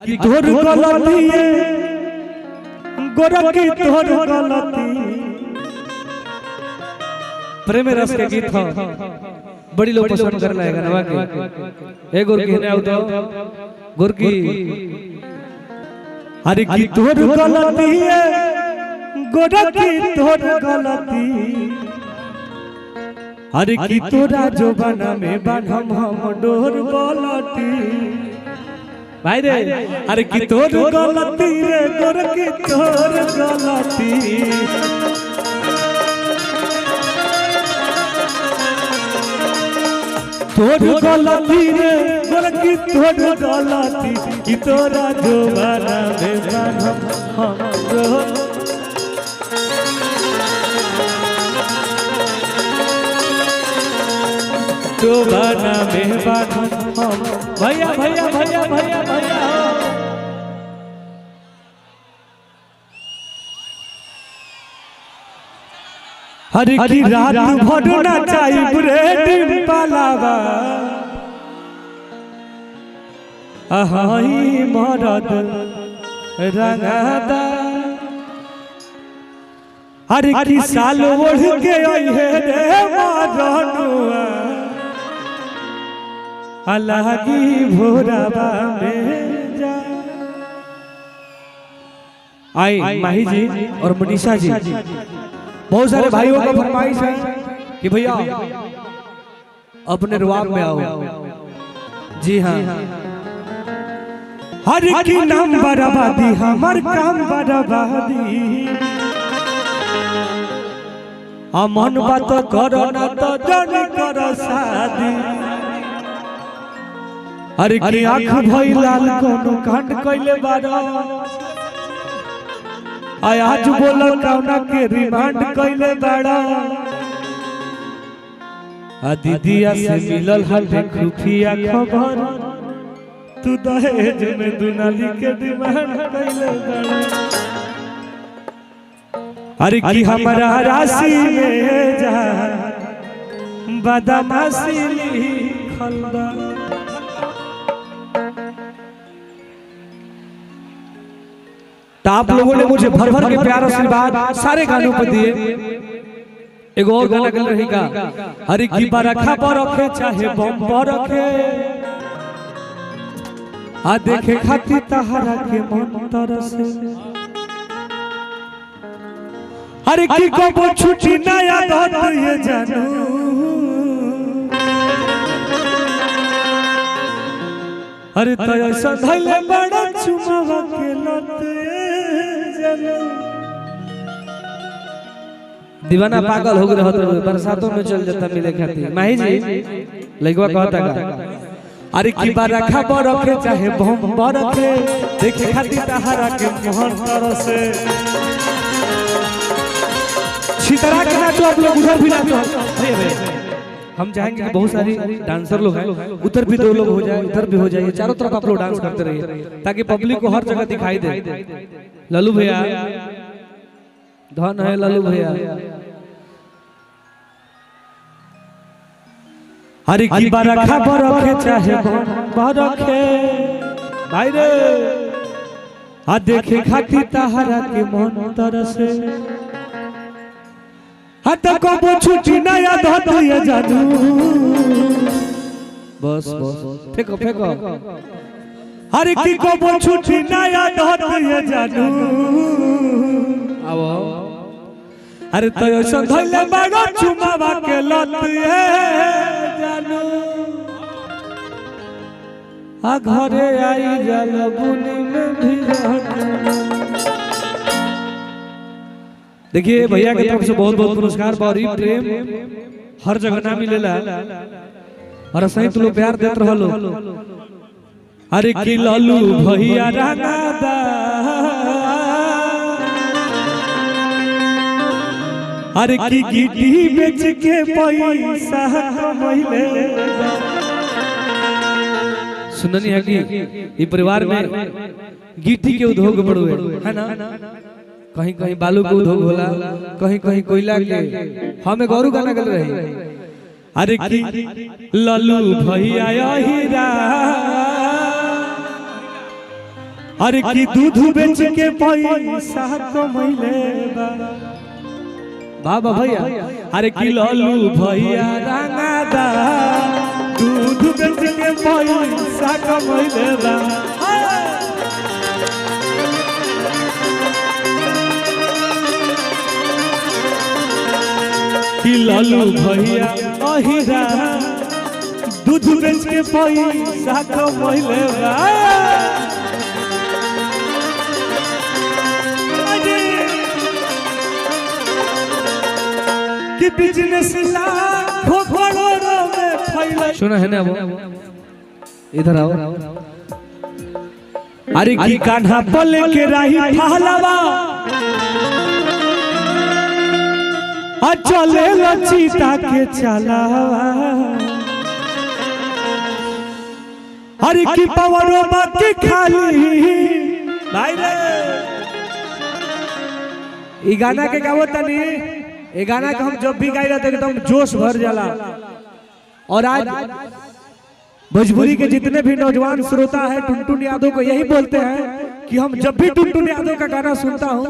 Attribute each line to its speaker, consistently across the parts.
Speaker 1: कि तोर गलती गोरखी तोर गलती प्रेम रस के गीत हो बड़ी लोग पसंद कर लाएगा नवा के ए गोरकी ने आउ तो गोरकी अरे कि तोर गलती गोरखी तोर गलती अरे कि तोरा जोबाना में बांधम हम डोर गलती भाई रे अरे कि तोर गलती रे गोरकी तोर गलती तोर गलती रे गोरकी तोर गलती कि तोरा जोबाना में बांधम हम डोर जोबाना में बांधम हम भैया भैया भैया भैया भैया हरि की रात भर नाचाई ब्रेड पालावा अहाई मरद रंगादा हरि की साल ओढ़ के आई है रे मारनुआ अल्लाह की भोराबा में जा आई माही जी और मनीषा जी बहुत सारे भाइयों का फरमाइश है कि भैया अपने रुआब में आओ। जी हाँ हर की नाम बर्बादी हमार काम बर्बादी अमन बात करो ना तो जन करो शादी अरे की आँख भई लाल कोनो कांड कइले बारो आज बोलो कौना के रिमांड कइले बारो आ दीदिया से मिलल हटे खुफिया खबर तू दहेज में दुनाली के डिमांड कइले बारो अरे की हमारा राशि में जा बदमाशी लिखल बा तो आप लोगों ने मुझे भर भर के प्यार आशीर्वाद सारे गानों पर दिए। एक और गाना गल रही का हरि की बरखा पर रखे चाहे बम पर रखे आ देखे खाती तहरा के मन तरसे हरि की को छुट्टी ना याद होत ये जानू अरे तो ऐसा धैले बड़ा चुमावा के लते दीवाना पागल हो गए होते बरसातों में चल जाता मिले खाती माही जी लगवा कहता का अरे की बरखा पर रखे चाहे बम पर रखे देखे खाती तहरा के मोहन तरसे छितरा के ना तो आप लोग उधर भी ना हम चाहेंगे कि बहुत सारी डांसर लोग हैं उधर भी दो लोग हो जाए इधर भी हो जाए चारों तरफ आप लोग डांस करते रहिए ताकि पब्लिक को हर जगह दिखाई दे। लल्लू भैया धन है लल्लू भैया हरि की बरखा पर रखे चाहे पर रखे भाई रे आ देखे खाती तहरा के मन तरसे हत को छुट्टी ना याद होत ये जानू बस बस फेंको फेंको हर की को छुट्टी ना याद होत ये जानू आओ अरे तो ऐसा धइले बड़ा चुमावा के लत ये जानू आ घरे आई जल बुनी में भी देखिए भैया की तरफ से बहुत बहुत पुरस्कार बारी प्रेम हर जगह ना मिलेला और सही तुम प्यार देत रहलो अरे की लल्लू भैया रंगादा अरे की गिट्टी बेच के पैसा कमैले सुननी है कि ये परिवार में गिट्टी के उद्योग बड़ुए है ना कहीं कहीं बालू के उद्योग होला कहीं कहीं कोयला के हमें गौरू गाना गल रही अरे की लल्लू भैया हीरा अरे की दूध बेच के पैसा कमैले बाबा भैया। अरे की लालू भैया रंगादा दूध बेच के पैसा कमैले बा। की लालू भैया अहिरा दूध बेच के पैसा कमैले बा। कि बिजनेस लाखों करोड़ों में फैला। सुना है ना वो, इधर आओ। अरे की कान्हा पल के राही फहलावा चले लचीता के चलावा। अरे की पवरों बाकी खाली भाई रे। ई गाना के गावो तनी, ये गाना का हम जब भी गाई रहते एकदम जोश भर जाला। और आज भोजपुरी के जितने भी नौजवान श्रोता है टुनटुन यादव को यही बोलते हैं कि हम जब भी टुनटुन यादव का गाना सुनता हूं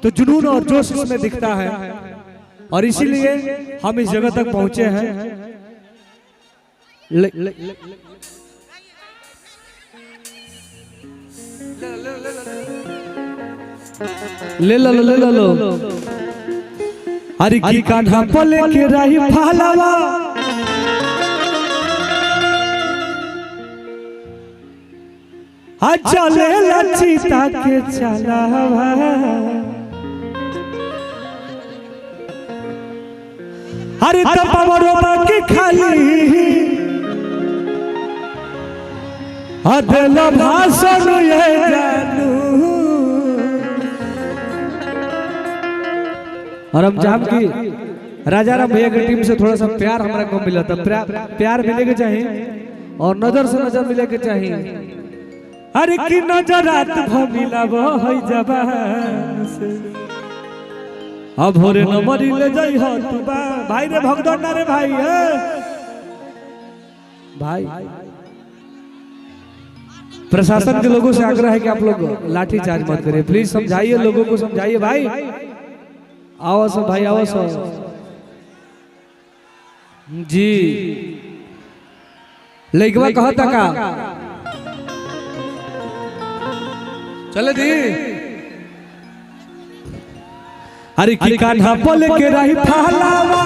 Speaker 1: तो जुनून और जोश इसमें दिखता है। और इसीलिए हम इस जगह तक पहुंचे हैं। ले लो ले लो लो। अरे की कान्हा पल के राही फहलावा चले लचीता के चलावा। अरे तपवरो बाकी खाली अदल भाषण ये जानू। और हम जाम की राजा राम भैया की टीम से थोड़ा सा प्यार हमारा को मिला था। प्यार मिले के चाहिए और नजर से नजर मिले के चाहिए। अरे की नजर रात भमिला वो है जबान से अब होरे न मरी ले जाई हो तू भाई रे भगदड़ ना रे भाई है भाई। प्रशासन के लोगों से आग्रह है कि आप लोग लाठी चार्ज मत करें प्लीज। समझाइए लोगों को, समझाइए भाई। आओ सो भाई, आओ सो जी। लइकवा कहता का चले दी। अरे की कान्हा पल के राही फहलावा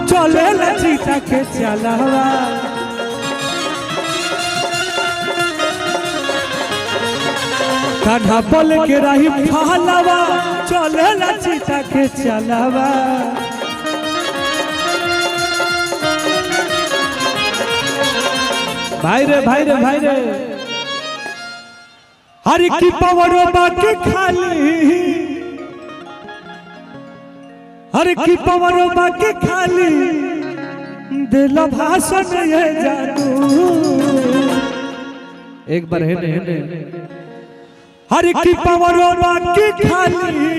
Speaker 1: चले लचीता के चलावा। कान्हा पल के राही फहलावा चले लचीता के चलावा। भाई रे भाई रे भाई रे। हर की पवरो बाकी खाली हर की पवरो बाकी खाली दिल भाषण ये जानू। एक बार है ने हर की पवरो बाकी खाली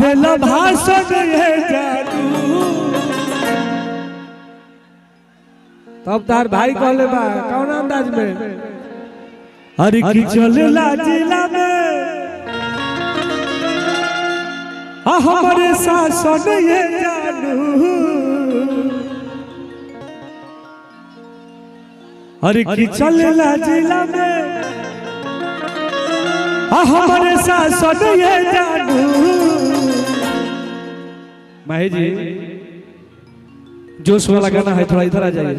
Speaker 1: दिल भाषण ये जानू। तब तार भाई कहले बा कौन अंदाज में। हर की चलेला जिला में हमारे शासन ये जानू। हर की चलेला जिला में हमारे शासन ये जानू। माही जी जोश वाला गाना है, थोड़ा इधर आ जाइए।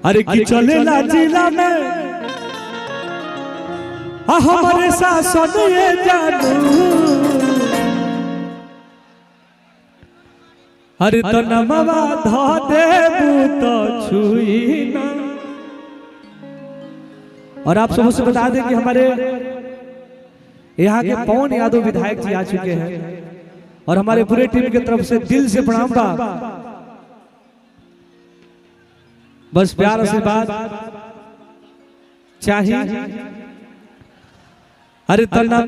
Speaker 1: अरे की चलेला जिला में हमारे शासन ये जानू। अरे तो नमवा धा देबू तो छुई ना। और आप सबको से बता दें कि हमारे यहाँ के पवन यादव विधायक जी आ चुके हैं और हमारे पूरे टीम की तरफ से दिल से प्रणाम बा। बस प्यार आशीर्वाद चाहिए। अरे तना